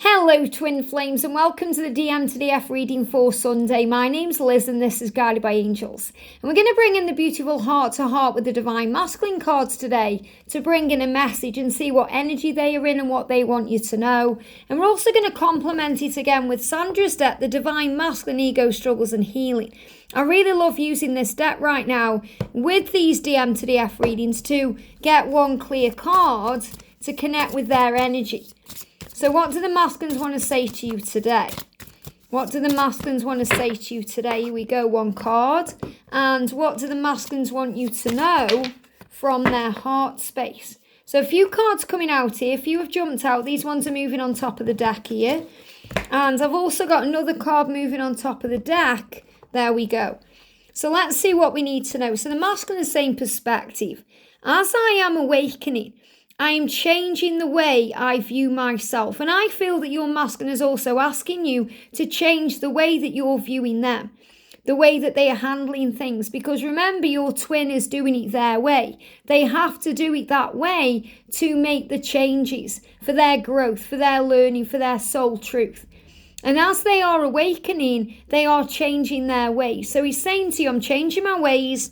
Hello Twin Flames and welcome to the DM to DF reading for Sunday. My name's Liz and this is Guided by Angels. And we're going to bring in the beautiful Heart to Heart with the Divine Masculine cards today to bring in a message and see what energy they are in and what they want you to know. And we're also going to complement it again with Sandra's deck, the Divine Masculine Ego Struggles and Healing. I really love using this deck right now with these DM to DF readings to get one clear card to connect with their energy. So what do the masculines want to say to you today? What do the masculines want to say to you today? Here we go, one card. And what do the masculines want you to know from their heart space? So a few cards coming out here. A few have jumped out. These ones are moving on top of the deck here. And I've also got another card moving on top of the deck. There we go. So let's see what we need to know. So the masculine is saying perspective. As I am awakening, I am changing the way I view myself. And I feel that your masculine is also asking you to change the way that you're viewing them, the way that they are handling things. Because remember, your twin is doing it their way. They have to do it that way to make the changes for their growth, for their learning, for their soul truth. And as they are awakening, they are changing their ways. So he's saying to you, I'm changing my ways.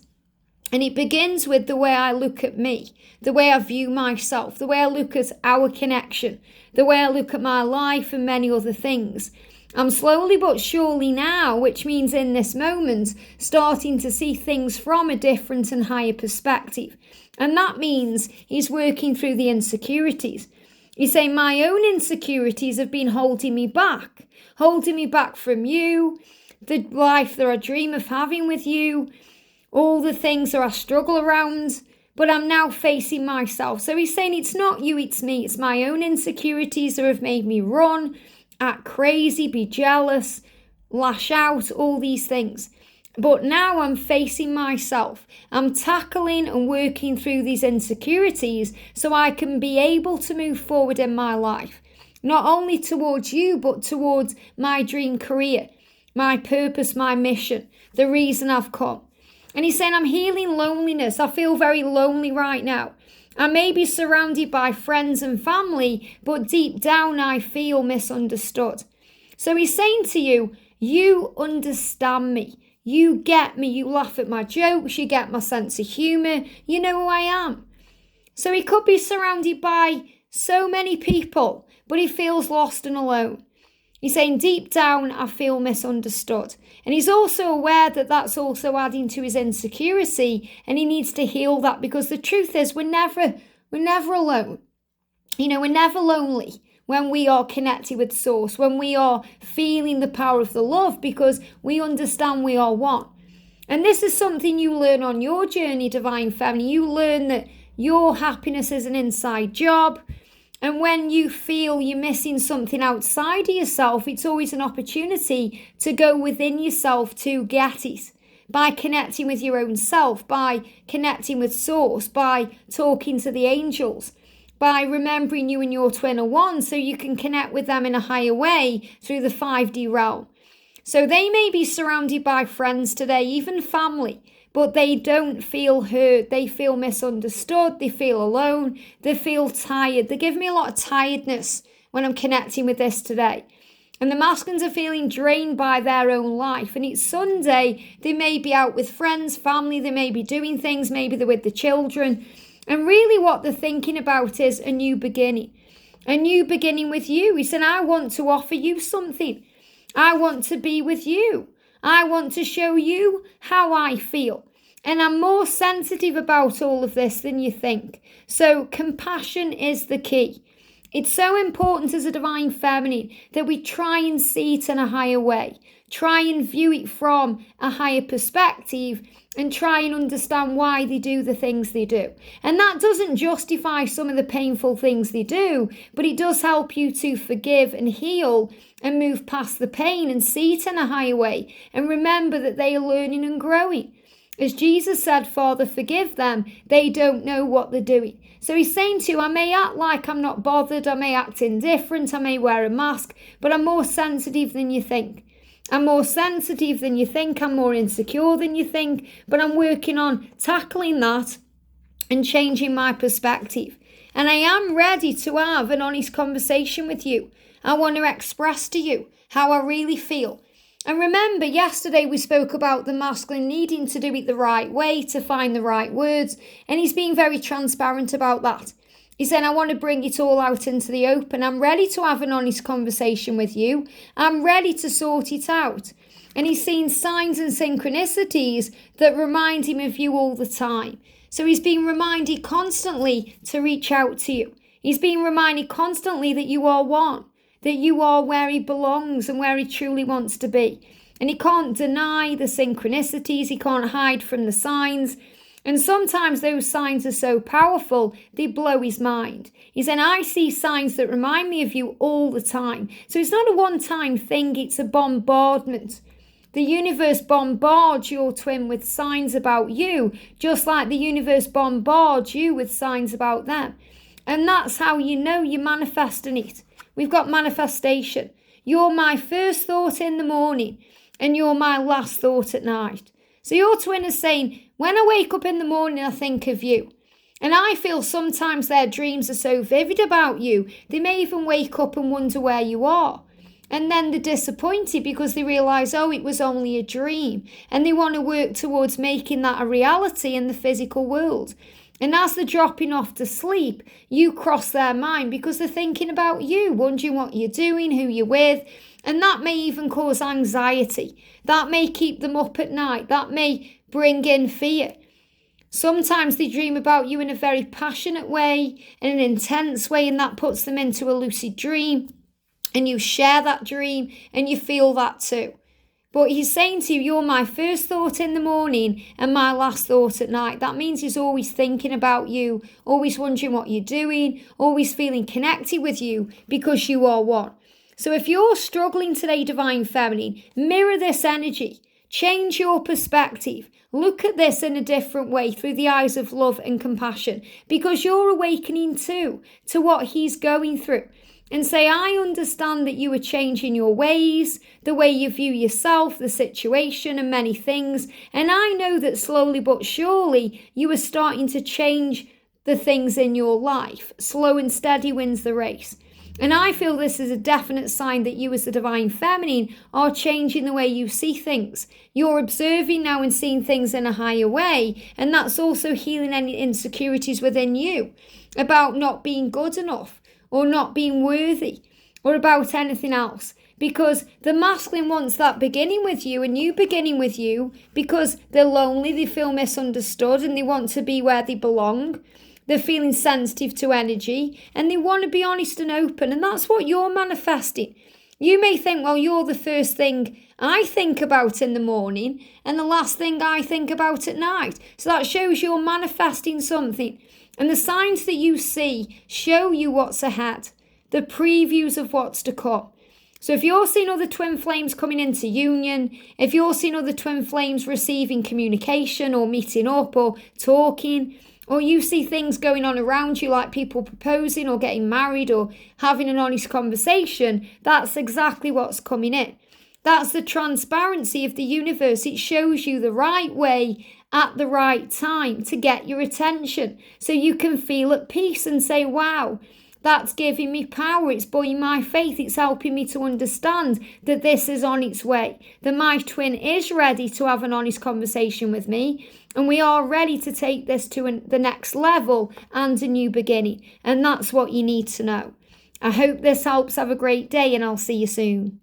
And it begins with the way I look at me, the way I view myself, the way I look at our connection, the way I look at my life and many other things. I'm slowly but surely now, which means in this moment, starting to see things from a different and higher perspective. And that means he's working through the insecurities. He's saying my own insecurities have been holding me back from you, the life that I dream of having with you, all the things that I struggle around, but I'm now facing myself. So he's saying it's not you, it's me. It's my own insecurities that have made me run, act crazy, be jealous, lash out, all these things. But now I'm facing myself. I'm tackling and working through these insecurities so I can be able to move forward in my life. Not only towards you, but towards my dream career, my purpose, my mission, the reason I've come. And he's saying, I'm healing loneliness. I feel very lonely right now. I may be surrounded by friends and family, but deep down I feel misunderstood. So he's saying to you, you understand me. You get me. You laugh at my jokes. You get my sense of humour. You know who I am. So he could be surrounded by so many people, but he feels lost and alone. He's saying deep down, I feel misunderstood. And he's also aware that that's also adding to his insecurity and he needs to heal that because the truth is we're never alone. You know, we're never lonely when we are connected with Source, when we are feeling the power of the love because we understand we are one. And this is something you learn on your journey, Divine Feminine. You learn that your happiness is an inside job. And when you feel you're missing something outside of yourself, it's always an opportunity to go within yourself to get it. By connecting with your own self, by connecting with Source, by talking to the angels, by remembering you and your twin are one so you can connect with them in a higher way through the 5D realm. So they may be surrounded by friends today, even family, but they don't feel heard, they feel misunderstood, they feel alone, they feel tired. They give me a lot of tiredness when I'm connecting with this today. And the masculines are feeling drained by their own life. And it's Sunday, they may be out with friends, family, they may be doing things, maybe they're with the children. And really what they're thinking about is a new beginning with you. He said, I want to offer you something. I want to be with you. I want to show you how I feel. And I'm more sensitive about all of this than you think. So compassion is the key. It's so important as a Divine Feminine that we try and see it in a higher way. Try and view it from a higher perspective and try and understand why they do the things they do. And that doesn't justify some of the painful things they do, but it does help you to forgive and heal and move past the pain and see it in a higher way. And remember that they are learning and growing. As Jesus said, Father, forgive them. They don't know what they're doing. So he's saying to you, I may act like I'm not bothered. I may act indifferent. I may wear a mask, but I'm more sensitive than you think. I'm more sensitive than you think. I'm more insecure than you think. But I'm working on tackling that and changing my perspective. And I am ready to have an honest conversation with you. I want to express to you how I really feel. And remember, yesterday we spoke about the masculine needing to do it the right way, to find the right words. And he's being very transparent about that. He said, I want to bring it all out into the open. I'm ready to have an honest conversation with you. I'm ready to sort it out. And he's seen signs and synchronicities that remind him of you all the time. So he's being reminded constantly to reach out to you. He's being reminded constantly that you are one, that you are where he belongs and where he truly wants to be. And he can't deny the synchronicities. He can't hide from the signs. And sometimes those signs are so powerful, they blow his mind. He said, I see signs that remind me of you all the time. So it's not a one-time thing, it's a bombardment. The universe bombards your twin with signs about you, just like the universe bombards you with signs about them. And that's how you know you're manifesting it. We've got manifestation. You're my first thought in the morning, and you're my last thought at night. So your twin is saying, when I wake up in the morning, I think of you. And I feel sometimes their dreams are so vivid about you, they may even wake up and wonder where you are. And then they're disappointed because they realise, oh, it was only a dream. And they want to work towards making that a reality in the physical world. And as they're dropping off to sleep, you cross their mind because they're thinking about you, wondering what you're doing, who you're with. And that may even cause anxiety. That may keep them up at night. That may bring in fear. Sometimes they dream about you in a very passionate way, in an intense way, and that puts them into a lucid dream. And you share that dream and you feel that too. But he's saying to you, you're my first thought in the morning and my last thought at night. That means he's always thinking about you, always wondering what you're doing, always feeling connected with you because you are one. So if you're struggling today, Divine Feminine, mirror this energy. Change your perspective. Look at this in a different way through the eyes of love and compassion because you're awakening too to what he's going through. And say, I understand that you are changing your ways, the way you view yourself, the situation and many things. And I know that slowly but surely you are starting to change the things in your life. Slow and steady wins the race. And I feel this is a definite sign that you as the Divine Feminine are changing the way you see things. You're observing now and seeing things in a higher way. And that's also healing any insecurities within you about not being good enough, or not being worthy, or about anything else. Because the masculine wants that beginning with you and you beginning with you because they're lonely, they feel misunderstood and they want to be where they belong. They're feeling sensitive to energy and they want to be honest and open. And that's what you're manifesting. You may think, well, you're the first thing I think about in the morning and the last thing I think about at night. So that shows you're manifesting something. And the signs that you see show you what's ahead, the previews of what's to come. So if you're seeing other twin flames coming into union, if you're seeing other twin flames receiving communication or meeting up or talking, or you see things going on around you like people proposing or getting married or having an honest conversation, that's exactly what's coming in. That's the transparency of the universe. It shows you the right way at the right time to get your attention so you can feel at peace and say, wow, that's giving me power. It's buoying my faith. It's helping me to understand that this is on its way, that my twin is ready to have an honest conversation with me. And we are ready to take this to the next level and a new beginning. And that's what you need to know. I hope this helps. Have a great day and I'll see you soon.